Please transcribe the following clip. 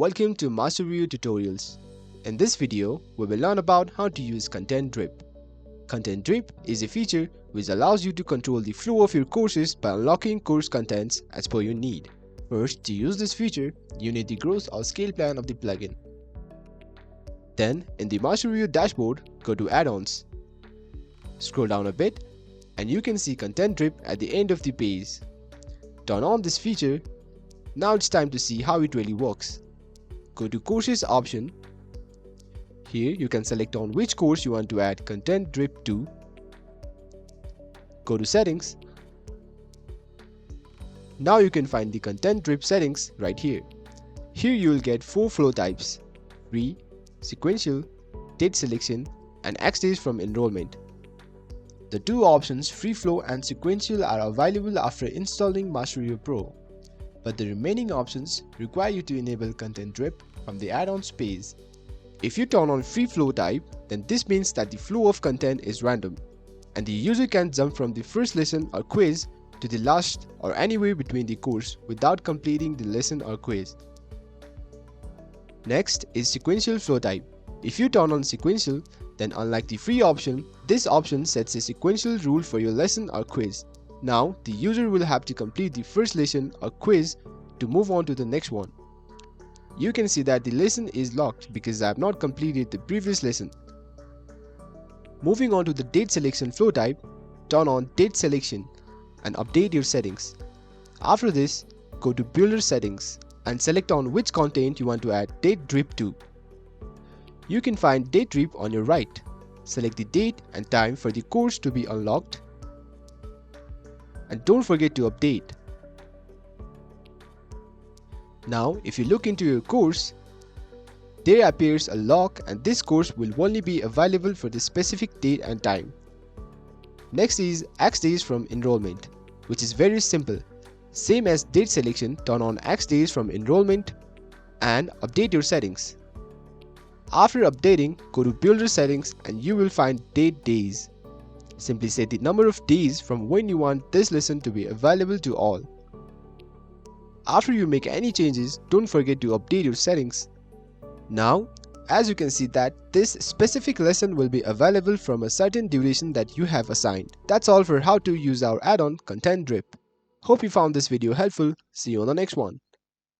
Welcome to Masteriyo Tutorials. In this video, we will learn about how to use Content Drip. Content Drip is a feature which allows you to control the flow of your courses by unlocking course contents as per your need. First, to use this feature, you need the growth or scale plan of the plugin. Then, in the Masteriyo dashboard, go to Add-ons. Scroll down a bit and you can see Content Drip at the end of the page. Turn on this feature. Now it's time to see how it really works. Go to Courses option. Here you can select on which course you want to add Content Drip to. Go to Settings. Now you can find the Content Drip settings right here. Here you will get 4 flow types: free, sequential, date selection, and X days from enrollment. The two options, free flow and sequential, are available after installing Masteriyo Pro, but the remaining options require you to enable Content Drip from the add-ons page. If you turn on free flow type, then this means that the flow of content is random, and the user can jump from the first lesson or quiz to the last or anywhere between the course without completing the lesson or quiz. Next is sequential flow type. If you turn on sequential, then unlike the free option, this option sets a sequential rule for your lesson or quiz. Now, the user will have to complete the first lesson or quiz to move on to the next one. You can see that the lesson is locked because I have not completed the previous lesson. Moving on to the date selection flow type, turn on date selection and update your settings. After this, go to Builder settings and select on which content you want to add date drip to. You can find date drip on your right. Select the date and time for the course to be unlocked. And don't forget to update. Now, if you look into your course, there appears a lock and this course will only be available for the specific date and time. Next is X days from enrollment, which is very simple. Same as date selection, turn on X days from enrollment and update your settings. After updating, go to Builder settings and you will find date days. Simply set the number of days from when you want this lesson to be available to all. After you make any changes, don't forget to update your settings. Now, as you can see that this specific lesson will be available from a certain duration that you have assigned. That's all for how to use our add-on Content Drip. Hope you found this video helpful. See you on the next one.